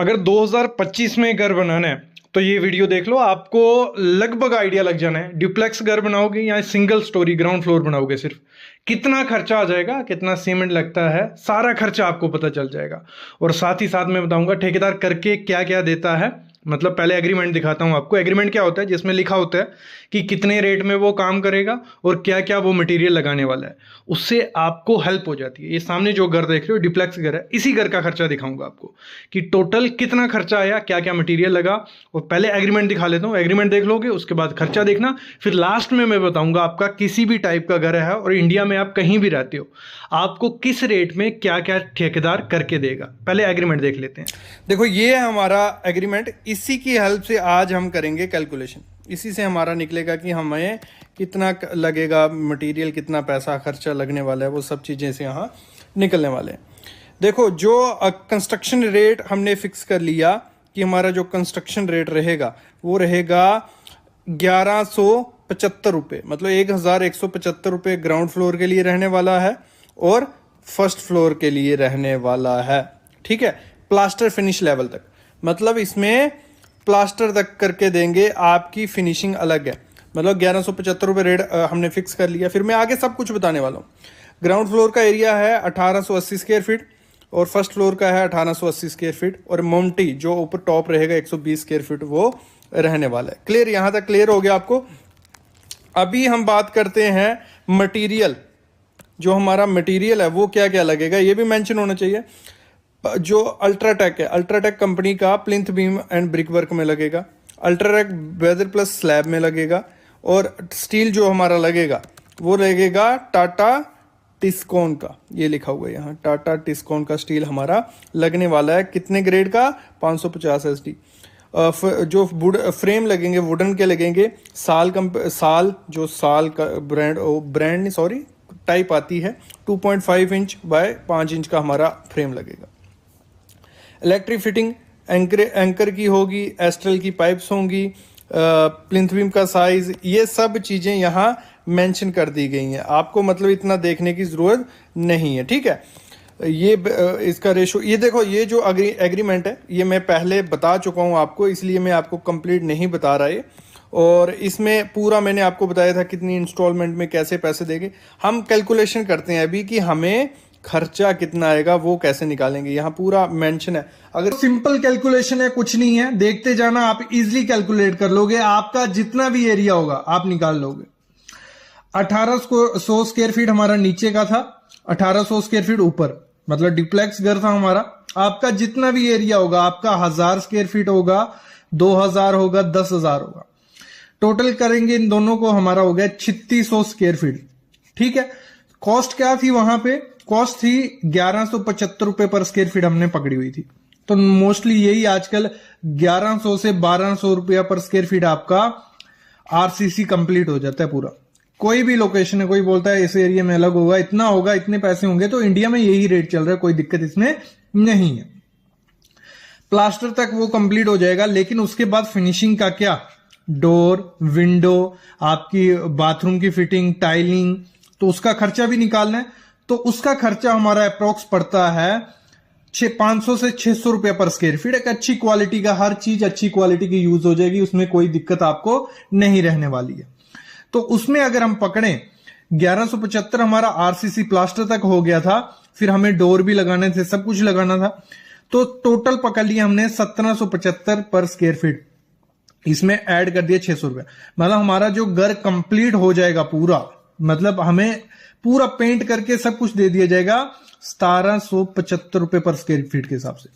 अगर 2025 में घर बनाना है तो ये वीडियो देख लो, आपको लगभग आइडिया लग जाना है। डुप्लेक्स घर बनाओगे या सिंगल स्टोरी ग्राउंड फ्लोर बनाओगे, सिर्फ कितना खर्चा आ जाएगा, कितना सीमेंट लगता है, सारा खर्चा आपको पता चल जाएगा। और साथ ही साथ मैं बताऊंगा ठेकेदार करके क्या क्या देता है। मतलब पहले एग्रीमेंट दिखाता हूं आपको। एग्रीमेंट क्या होता है? जिसमें लिखा होता है कि कितने रेट में वो काम करेगा और क्या क्या वो मटेरियल लगाने वाला है। उससे आपको हेल्प हो जाती है। ये सामने जो घर देख रहे हो डिप्लेक्स घर है, इसी घर का खर्चा दिखाऊंगा आपको कि टोटल कितना खर्चा आया, क्या क्या मटेरियल लगा। और पहले एग्रीमेंट दिखा लेता हूँ। एग्रीमेंट देख लोगे, उसके बाद खर्चा देखना, फिर लास्ट में मैं बताऊंगा आपका किसी भी टाइप का घर है और इंडिया में आप कहीं भी रहते हो, आपको किस रेट में क्या क्या ठेकेदार करके देगा। पहले एग्रीमेंट देख लेते हैं। देखो, ये है हमारा एग्रीमेंट। इसी की हेल्प से आज हम करेंगे कैलकुलेशन। इसी से हमारा निकलेगा कि हमें कितना लगेगा मटेरियल, कितना पैसा खर्चा लगने वाला है, वो सब चीज़ें से यहाँ निकलने वाले हैं। देखो, जो कंस्ट्रक्शन रेट हमने फिक्स कर लिया कि हमारा जो कंस्ट्रक्शन रेट रहेगा वो रहेगा 1175 रुपये, मतलब 1175 रुपये ग्राउंड फ्लोर के लिए रहने वाला है और फर्स्ट फ्लोर के लिए रहने वाला है। ठीक है, प्लास्टर फिनिश लेवल तक, मतलब इसमें प्लास्टर तक करके देंगे, आपकी फिनिशिंग अलग है। मतलब 1175 रुपये रेट हमने फिक्स कर लिया। फिर मैं आगे सब कुछ बताने वाला हूँ। ग्राउंड फ्लोर का एरिया है 1880 स्क्वायर फीट और फर्स्ट फ्लोर का है 1880 स्क्वायर फीट और मोमटी जो ऊपर टॉप रहेगा 120 स्क्वायर फीट वो रहने वाला है। क्लियर? यहाँ तक क्लियर हो गया आपको। अभी हम बात करते हैं मटीरियल। जो हमारा मटीरियल है वो क्या क्या लगेगा ये भी मेंशन होना चाहिए। जो अल्ट्राटेक है, अल्ट्राटेक कंपनी का plinth beam and brick work में लगेगा, अल्ट्राटेक वेदर प्लस स्लैब में लगेगा। और स्टील जो हमारा लगेगा वो लगेगा टाटा टिस्कोन का, ये लिखा हुआ है यहाँ, टाटा टिस्कोन का स्टील हमारा लगने वाला है। कितने ग्रेड का? 550 SD। जो फ्रेम लगेंगे वुडन के लगेंगे। साल जो साल का ब्रांड सॉरी टाइप आती है 2.5 इंच बाय 5 इंच का हमारा फ्रेम लगेगा। इलेक्ट्रिक फिटिंग एंकर की होगी, एस्ट्रल की पाइप्स होंगी, प्लिंथ बीम का साइज, ये सब चीज़ें यहाँ मेंशन कर दी गई हैं। आपको मतलब इतना देखने की ज़रूरत नहीं है। ठीक है, ये इसका रेशो, ये देखो, ये जो एग्रीमेंट है ये मैं पहले बता चुका हूँ आपको, इसलिए मैं आपको कंप्लीट नहीं बता रहा है। और इसमें पूरा मैंने आपको बताया था कितनी इंस्टॉलमेंट में कैसे पैसे देंगे। हम कैलकुलेशन करते हैं अभी कि हमें खर्चा कितना आएगा, वो कैसे निकालेंगे, यहाँ पूरा मेंशन है। अगर सिंपल कैलकुलेशन है, कुछ नहीं है, देखते जाना, आप इजीली कैलकुलेट कर लोगे। आपका जितना भी एरिया होगा आप निकाल लोगे। 1800 स्क्वायर फीट हमारा नीचे का था, 1800 स्क्वायर फीट ऊपर, मतलब डिप्लेक्स घर था हमारा। आपका जितना भी एरिया होगा, आपका 1000 स्क्वायर फीट होगा, 2000 होगा, 10,000 होगा, टोटल करेंगे इन दोनों को, हमारा हो गया 3600 स्क्वायर फीट। ठीक है, कॉस्ट क्या थी वहां पे? कॉस्ट थी 1175 रुपए पर स्क्वायर फीट हमने पकड़ी हुई थी। तो मोस्टली यही आजकल 1100 से 1200 रुपया पर स्क्वायर फीट आपका आरसीसी कंप्लीट हो जाता है पूरा। कोई भी लोकेशन है, कोई बोलता है इस एरिया में अलग होगा, इतना होगा, इतने पैसे होंगे, तो इंडिया में यही रेट चल रहा है, कोई दिक्कत इसमें नहीं है। प्लास्टर तक वो कंप्लीट हो जाएगा, लेकिन उसके बाद फिनिशिंग का क्या? डोर, विंडो, आपकी बाथरूम की फिटिंग, टाइलिंग, तो उसका खर्चा भी निकालना है। तो उसका खर्चा हमारा अप्रोक्स पड़ता है 500 से 600 रुपया पर स्क्वायर फीट। एक अच्छी क्वालिटी का, हर चीज अच्छी क्वालिटी की यूज हो जाएगी, उसमें कोई दिक्कत आपको नहीं रहने वाली है। तो उसमें अगर हम पकड़ें 1175 हमारा आरसीसी प्लास्टर तक हो गया था, फिर हमें डोर भी लगाने थे, सब कुछ लगाना था, तो टोटल पकड़ लिया हमने 1775 पर स्क्वायर फीट। इसमें ऐड कर दिया 600 रुपया, मतलब हमारा जो घर कंप्लीट हो जाएगा पूरा, मतलब हमें पूरा पेंट करके सब कुछ दे दिया जाएगा 1775 रुपए पर स्क्वायर फीट के हिसाब से।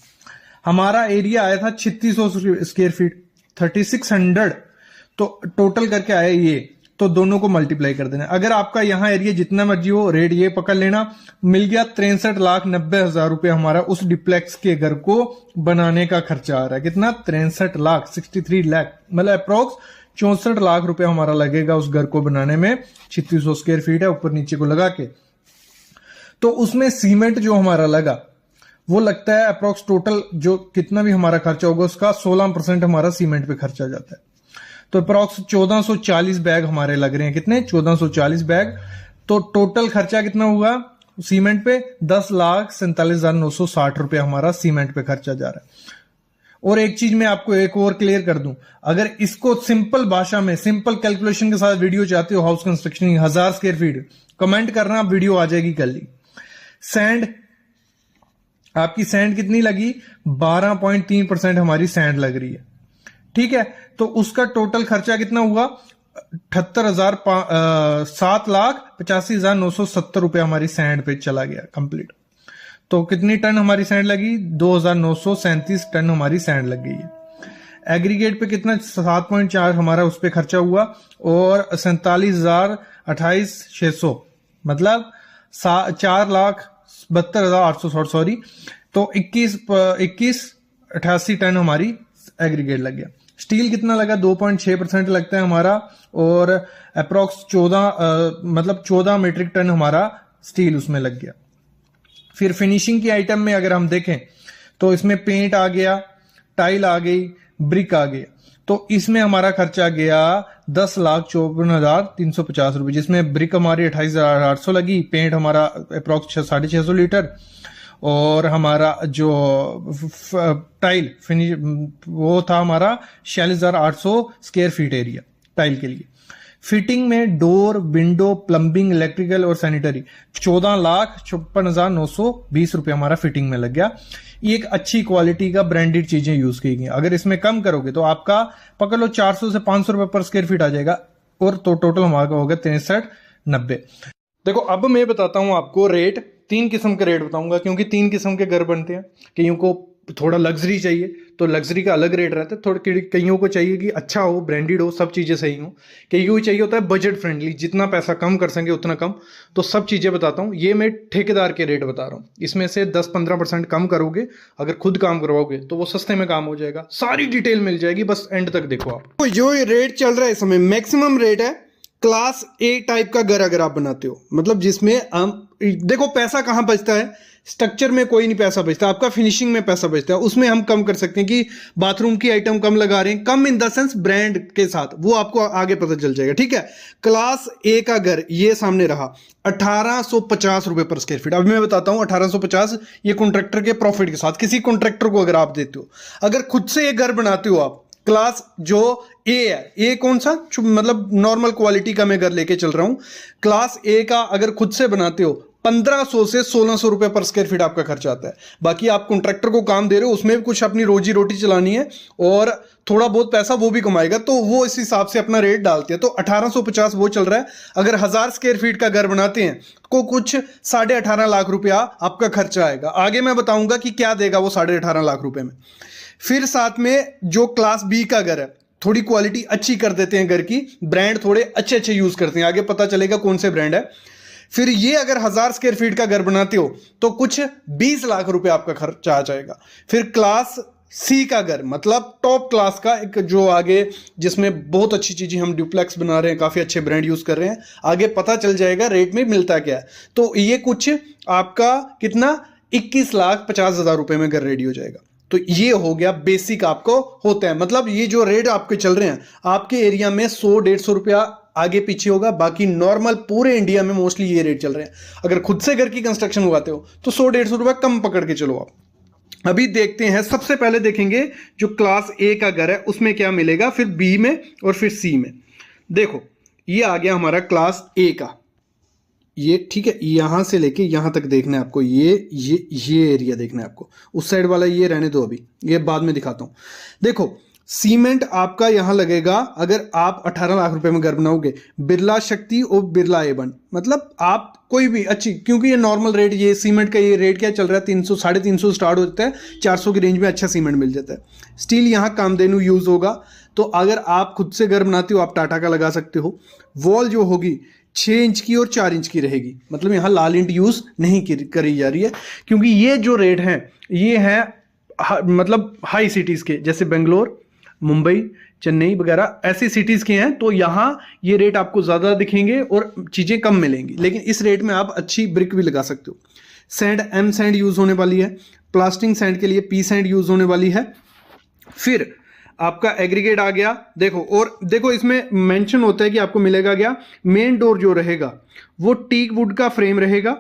हमारा एरिया आया था 3600 स्क्वायर फीट, 3600, तो टोटल करके आया ये। तो दोनों को मल्टीप्लाई कर देना। अगर आपका यहाँ एरिया जितना मर्जी हो, रेट ये पकड़ लेना, मिल गया 63,90,000 रुपए हमारा उस डिप्लेक्स के घर को बनाने का खर्चा आ रहा है। कितना? 63 लाख, 63 लाख, मतलब अप्रोक्स 64 लाख रुपए हमारा लगेगा उस घर को बनाने में। 3600 स्क्वायर फीट है, ऊपर नीचे को लगा के। तो उसमें सीमेंट जो हमारा लगा वो लगता है अप्रोक्स, टोटल जो कितना भी हमारा खर्चा होगा उसका 16% हमारा सीमेंट पे खर्चा जाता है। तो अप्रोक्स 1440 बैग हमारे लग रहे हैं। कितने? 1440 बैग। तो टोटल खर्चा कितना हुआ सीमेंट पे? 10,47,960 रुपए हमारा सीमेंट पे खर्चा जा रहा है। और एक चीज मैं आपको एक और क्लियर कर दूं, अगर इसको सिंपल भाषा में सिंपल कैलकुलेशन के साथ वीडियो चाहते हो हाउस कंस्ट्रक्शन की 1000 स्क्वायर फीट, कमेंट करना, वीडियो आ जाएगी कल ही। सैंड, आपकी सैंड कितनी लगी? 12.3% हमारी सैंड लग रही है, ठीक है। तो उसका टोटल खर्चा कितना हुआ? 7,85,970 रुपए हमारी सैंड पे चला गया कंप्लीट। तो कितनी टन हमारी सैंड लगी? 2,937 टन हमारी सैंड लग गई है। एग्रीगेट पे कितना? 7.4 हमारा उस पे खर्चा हुआ, और 47,028,600 मतलब 4,72,860 सॉरी। तो 21,88 टन हमारी एग्रीगेट लग गया। स्टील कितना लगा? 2.6% लगता है हमारा, और अप्रोक्स 14 मीट्रिक टन हमारा स्टील उसमें लग गया। फिर फिनिशिंग की आइटम में अगर हम देखें तो इसमें पेंट आ गया, टाइल आ गई, ब्रिक आ गया। तो इसमें हमारा खर्चा गया 10,54,350 रुपए, जिसमें ब्रिक हमारी 28,800 लगी, पेंट हमारा अप्रोक्स 650 लीटर, और हमारा जो टाइल फिनिश वो था हमारा 46,800 स्क्वायर फीट एरिया टाइल के लिए। फिटिंग में डोर, विंडो, प्लम्बिंग, इलेक्ट्रिकल और सैनिटरी 14,56,920 रुपए हमारा फिटिंग में लग गया। ये एक अच्छी क्वालिटी का ब्रांडेड चीजें यूज की गई। अगर इसमें कम करोगे तो आपका पकड़ लो 400 से 500 रुपए पर स्क्वायर फीट आ जाएगा, और तो टोटल हमारा होगा 63,90। देखो अब मैं बताता हूं आपको रेट, 3 किस्म के रेट बताऊंगा, क्योंकि 3 किस्म के घर बनते हैं। कईयों को थोड़ा लग्जरी चाहिए तो लग्जरी का अलग रेट रहता है, थोड़ा कईयों को चाहिए कि अच्छा हो, ब्रांडेड हो, सब चीज़ें सही हो। कईयों को चाहिए होता है बजट फ्रेंडली, जितना पैसा कम कर सकें उतना कम। तो सब चीज़ें बताता हूँ। ये मैं ठेकेदार के रेट बता रहा हूँ, इसमें से 10-15% कम करोगे अगर खुद काम करवाओगे तो वो सस्ते में काम हो जाएगा। सारी डिटेल मिल जाएगी, बस एंड तक देखो आप। तो जो ये रेट चल रहा है इस समय मैक्सिमम रेट है क्लास ए टाइप का घर अगर आप बनाते हो, मतलब जिसमें हम देखो पैसा कहाँ बचता है, स्ट्रक्चर में कोई नहीं पैसा बचता, आपका फिनिशिंग में पैसा बचता है। उसमें हम कम कर सकते हैं कि बाथरूम की आइटम कम लगा रहे हैं, कम इन द सेंस ब्रांड के साथ, वो आपको आगे पता चल जाएगा, ठीक है। क्लास ए का घर ये सामने रहा 1850 रुपए पर स्क्वायर फीट। अब मैं बताता हूं 1850 ये कॉन्ट्रैक्टर के प्रॉफिट के साथ, किसी कॉन्ट्रैक्टर को अगर आप देते हो, अगर खुद से ये घर बनाते हो आप, क्लास जो ए है, ए कौन सा, मतलब नॉर्मल क्वालिटी का मैं घर लेके चल रहा हूं, क्लास ए का अगर खुद से बनाते हो 1500 से 1600 रुपए पर स्क्वायर फीट आपका खर्चा आता है। बाकी आप कॉन्ट्रैक्टर को काम दे रहे हो, उसमें भी कुछ अपनी रोजी रोटी चलानी है और थोड़ा बहुत पैसा वो भी कमाएगा, तो वो इस हिसाब से अपना रेट डालते हैं। तो 1850 वो चल रहा है। अगर 1000 स्क्वायर फीट का घर बनाते हैं तो कुछ 18.5 लाख रुपया आपका खर्चा आएगा। आगे मैं बताऊंगा कि क्या देगा वो 18.5 लाख रुपए में। फिर साथ में जो क्लास बी का घर है, थोड़ी क्वालिटी अच्छी कर देते हैं घर की, ब्रांड थोड़े अच्छे अच्छे यूज करते हैं, आगे पता चलेगा कौन से ब्रांड है। फिर ये अगर 1000 स्क्वायर फीट का घर बनाते हो तो कुछ 20 लाख रुपए आपका खर्चा आ जाएगा। फिर क्लास सी का घर, मतलब टॉप क्लास का एक, जो आगे जिसमें बहुत अच्छी चीजें, हम ड्यूप्लेक्स बना रहे हैं, काफी अच्छे ब्रांड यूज कर रहे हैं, आगे पता चल जाएगा रेट में मिलता क्या है। तो ये कुछ आपका कितना 21,50,000 रुपए में घर रेडी हो जाएगा। तो ये हो गया बेसिक आपको होता है, मतलब ये जो रेट आपके चल रहे हैं आपके एरिया में 100-150 रुपया आगे पीछे होगा, बाकी नॉर्मल पूरे इंडिया में मोस्टली ये रेट चल रहे हैं। अगर खुद से घर की कंस्ट्रक्शन उगाते हो तो 100-150 रुपया कम पकड़ के चलो आप। अभी देखते हैं, सबसे पहले देखेंगे जो क्लास ए का घर है उसमें क्या मिलेगा, फिर बी में और फिर सी में। देखो ये आ गया हमारा क्लास ए का, ये ठीक है, यहां से लेके यहां तक देखना है आपको, ये एरिया देखना है आपको। उस साइड वाला ये रहने दो, अभी ये बाद में दिखाता हूं। देखो सीमेंट आपका यहां लगेगा, अगर आप 18 लाख रुपए में घर बनाओगे, बिरला शक्ति और बिरला A1, मतलब आप कोई भी अच्छी, क्योंकि ये नॉर्मल रेट, ये सीमेंट का ये रेट क्या चल रहा है 300 350 स्टार्ट होता है, 400 की रेंज में अच्छा सीमेंट मिल जाता है। स्टील यहाँ कामधेनु यूज होगा। तो अगर आप खुद से घर बनाते हो आप टाटा का लगा सकते हो। वॉल जो होगी 6 इंच की और 4 इंच की रहेगी, मतलब यहाँ लाल ईंट यूज नहीं करी जा रही है, क्योंकि ये जो रेट है ये है मतलब हाई सिटीज के, जैसे बेंगलोर, मुंबई, चेन्नई वगैरह ऐसी सिटीज के हैं, तो यहाँ ये रेट आपको ज्यादा दिखेंगे और चीजें कम मिलेंगी। लेकिन इस रेट में आप अच्छी ब्रिक भी लगा सकते हो। सैंड एम सैंड यूज होने वाली है, प्लास्टिंग सैंड के लिए पी सैंड यूज होने वाली है। फिर आपका एग्रीगेट आ गया। देखो, और देखो इसमें मेंशन होता है कि आपको मिलेगा क्या, मेन डोर जो रहेगा वो टीक वुड का फ्रेम रहेगा,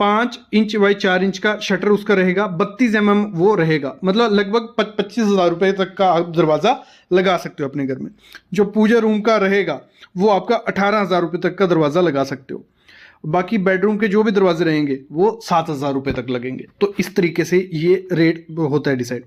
5 इंच बाई 4 इंच का शटर उसका रहेगा, 32 वो रहेगा, मतलब लगभग 25,000 रुपए तक का आप दरवाजा लगा सकते हो अपने घर में। जो पूजा रूम का रहेगा वो आपका 18,000 रुपए तक का दरवाजा लगा सकते हो। बाकी बेडरूम के जो भी दरवाजे रहेंगे वो 7,000 रुपए तक लगेंगे। तो इस तरीके से ये रेट होता है डिसाइड।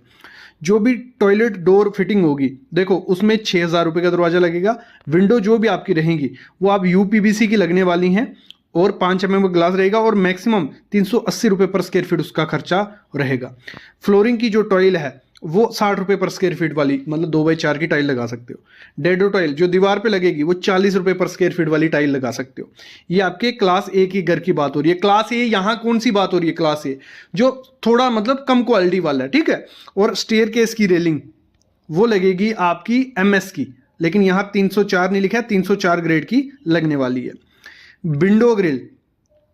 जो भी टॉयलेट डोर फिटिंग होगी, देखो उसमें 6,000 रुपए का दरवाजा लगेगा। विंडो जो भी आपकी रहेंगी वो आप यूपीवीसी की लगने वाली हैं और 5 mm का ग्लास रहेगा और मैक्सिमम 380 रुपए पर स्क्वायर फीट उसका खर्चा रहेगा। फ्लोरिंग की जो टाइल है वो 60 रुपए पर स्क्वायर फीट वाली, मतलब 2x4 की टाइल लगा सकते हो। डेडो टाइल जो दीवार पे लगेगी वो 40 रुपए पर स्क्वायर फीट वाली टाइल लगा सकते हो। ये आपके क्लास ए की घर की बात हो रही है। क्लास ए यहाँ कौन सी बात हो रही है? क्लास ए जो थोड़ा मतलब कम क्वालिटी वाला है, ठीक है। और स्टेयर केस की रेलिंग वो लगेगी आपकी MS की, लेकिन यहाँ 304 नहीं लिखा है, 304 ग्रेड की लगने वाली है। विंडो ग्रिल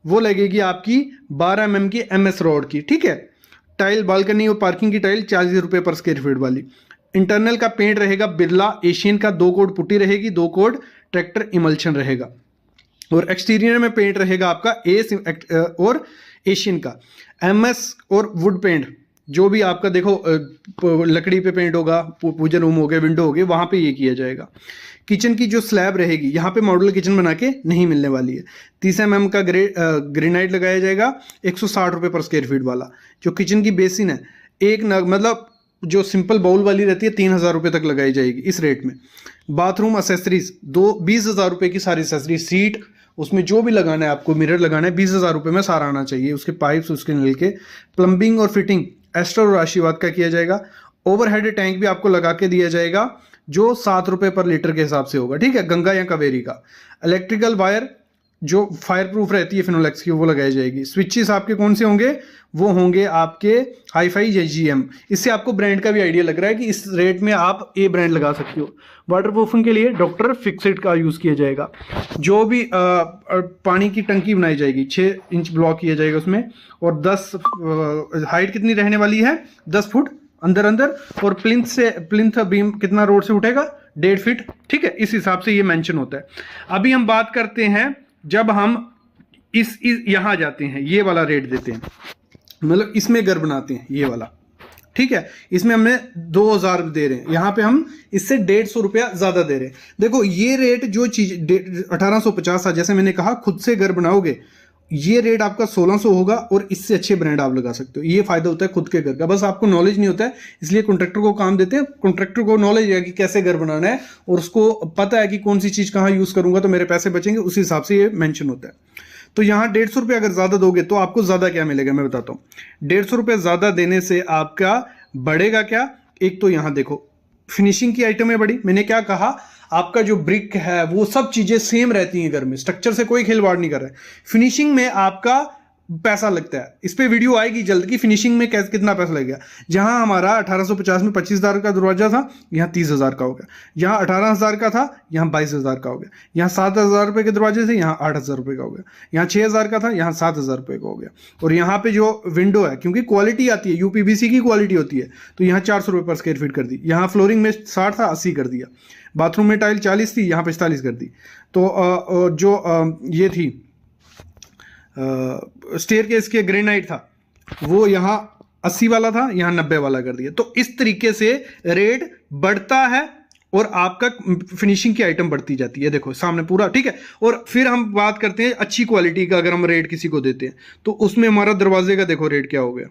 वो लगेगी आपकी 12 mm की MS रॉड की, ठीक है। टाइल बालकनी और पार्किंग की टाइल 40 रुपए पर स्क्वायर फीट वाली। इंटरनल का पेंट रहेगा बिरला एशियन का, 2 कोड पुट्टी रहेगी, 2 कोड ट्रैक्टर इमल्शन रहेगा। और एक्सटीरियर में पेंट रहेगा आपका और एशियन का। MS और वुड पेंट जो भी आपका देखो लकड़ी पे पेंट होगा, पूजन रूम हो गए, विंडो हो गए, वहां पे ये किया जाएगा। किचन की जो स्लैब रहेगी यहाँ पे मॉड्यूलर किचन बना के नहीं मिलने वाली है। 30 mm का ग्रेनाइट लगाया जाएगा 160 रुपए पर स्क्वायर फीट वाला। जो किचन की बेसिन है एक मतलब जो सिंपल बाउल वाली रहती है 3,000 रुपए तक लगाई जाएगी इस रेट में। बाथरूम असेसरीज 20,000 रुपए की सारी असेसरीज, सीट, उसमें जो भी लगाना है आपको, मिरर लगाना है, 20,000 रुपए में सारा आना चाहिए। उसके पाइप्स, उसके नल के, प्लम्बिंग और फिटिंग एस्टर और आशीर्वाद का किया जाएगा। ओवरहेड टैंक भी आपको लगा के दिया जाएगा जो 7 रुपए पर लीटर के हिसाब से होगा, ठीक है, गंगा या कावेरी का। इलेक्ट्रिकल वायर जो फायर प्रूफ रहती है फिनोलेक्स की वो लगाई जाएगी। स्विचेस आपके कौन से होंगे? वो होंगे आपके हाईफाई या GM। इससे आपको ब्रांड का भी आइडिया लग रहा है कि इस रेट में आप A ब्रांड लगा सकते हो। वाटरप्रूफिंग के लिए डॉक्टर फिक्सेड का यूज़ किया जाएगा। जो भी पानी की टंकी बनाई जाएगी 6 इंच ब्लॉक किया जाएगा उसमें, और 10 हाइट कितनी रहने वाली है? 10 फुट अंदर अंदर। और प्लिंथ बीम कितना रोड से उठेगा? 1.5 फीट, ठीक है। इस हिसाब से ये मेंशन होता है। अभी हम बात करते हैं जब हम इस यहां जाते हैं, ये वाला रेट देते हैं, मतलब इसमें घर बनाते हैं ये वाला, ठीक है। इसमें हमने 2,000 दे रहे हैं, यहां पे हम इससे 150 रुपया ज्यादा दे रहे हैं। देखो ये रेट जो चीज 1850 था, जैसे मैंने कहा खुद से घर बनाओगे ये रेट आपका 1600 होगा और इससे अच्छे ब्रांड आप लगा सकते हो। ये फायदा होता है खुद के घर का। बस आपको नॉलेज नहीं होता है, इसलिए कॉन्ट्रैक्टर को काम देते हैं। कॉन्ट्रैक्टर को नॉलेज है कि कैसे घर बनाना है और उसको पता है कि कौन सी चीज कहाँ यूज करूंगा तो मेरे पैसे बचेंगे, उस हिसाब से ये मेंशन होता है। तो यहाँ 150 रुपये अगर ज्यादा दोगे तो आपको ज्यादा क्या मिलेगा मैं बताता हूँ। 150 रुपये ज्यादा देने से आपका बढ़ेगा क्या? एक तो यहाँ देखो फिनिशिंग की आइटम है बड़ी। मैंने क्या कहा, आपका जो ब्रिक है वो सब चीजें सेम रहती हैं घर में, स्ट्रक्चर से कोई खिलवाड़ नहीं कर रहा है। फिनिशिंग में आपका पैसा लगता है, इस पे वीडियो आएगी जल्द की फिनिशिंग में कैसे कितना पैसा लगेगा। जहां हमारा 1850 में 25,000 का दरवाजा था, यहाँ 30,000 का हो गया। यहाँ 18,000 का था, यहाँ 22,000 का हो गया। यहाँ 7,000 रुपए के दरवाजे से यहाँ 8,000 रुपए का हो गया। यहाँ 6,000 का था, यहाँ 7,000 रुपए का हो गया। और यहाँ पे जो विंडो है, क्योंकि क्वालिटी आती है यूपीवीसी की क्वालिटी होती है, तो यहाँ 400 रुपए पर स्क्वायर फीट कर दी। यहाँ फ्लोरिंग में 60 था, 80 कर दिया। बाथरूम में टाइल 40 थी, यहाँ 45 कर दी। तो जो ये थी स्टेयर केस के ग्रेनाइट था वो यहाँ 80 वाला था, यहाँ 90 वाला कर दिया। तो इस तरीके से रेट बढ़ता है और आपका फिनिशिंग की आइटम बढ़ती जाती है। देखो सामने पूरा, ठीक है। और फिर हम बात करते हैं अच्छी क्वालिटी का, अगर हम रेट किसी को देते हैं तो उसमें हमारा दरवाजे का देखो रेट क्या हो गया।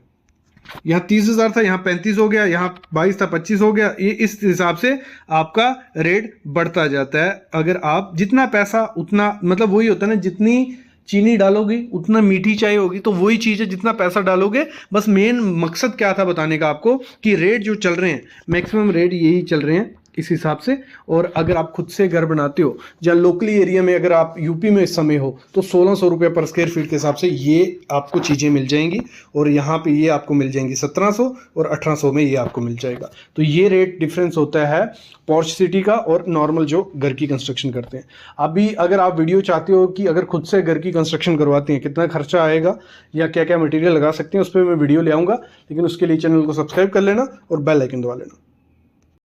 यहाँ 30,000 था, यहाँ 35 हो गया, यहाँ 22 था, 25 हो गया। ये इस हिसाब से आपका रेट बढ़ता जाता है। अगर आप जितना पैसा उतना, मतलब वही होता है ना, जितनी चीनी डालोगी उतना मीठी चाय होगी। तो वही चीज़ है, जितना पैसा डालोगे। बस मेन मकसद क्या था बताने का आपको कि रेट जो चल रहे हैं मैक्सिमम रेट यही चल रहे हैं इस हिसाब से। और अगर आप खुद से घर बनाते हो या लोकली एरिया में, अगर आप यूपी में इस समय हो, तो 1,600 रुपये पर स्क्वायर फीट के हिसाब से ये आपको चीज़ें मिल जाएंगी। और यहाँ पे ये आपको मिल जाएंगी 1700 और 1800 में ये आपको मिल जाएगा। तो ये रेट डिफरेंस होता है पॉर्च सिटी का और नॉर्मल जो घर की कंस्ट्रक्शन करते हैं। अभी अगर आप वीडियो चाहते हो कि अगर खुद से घर की कंस्ट्रक्शन करवाते हैं कितना खर्चा आएगा या क्या क्या मटेरियल लगा सकते हैं, उस पर मैं वीडियो ले आऊँगा। लेकिन उसके लिए चैनल को सब्सक्राइब कर लेना और बेल आइकन दबा लेना।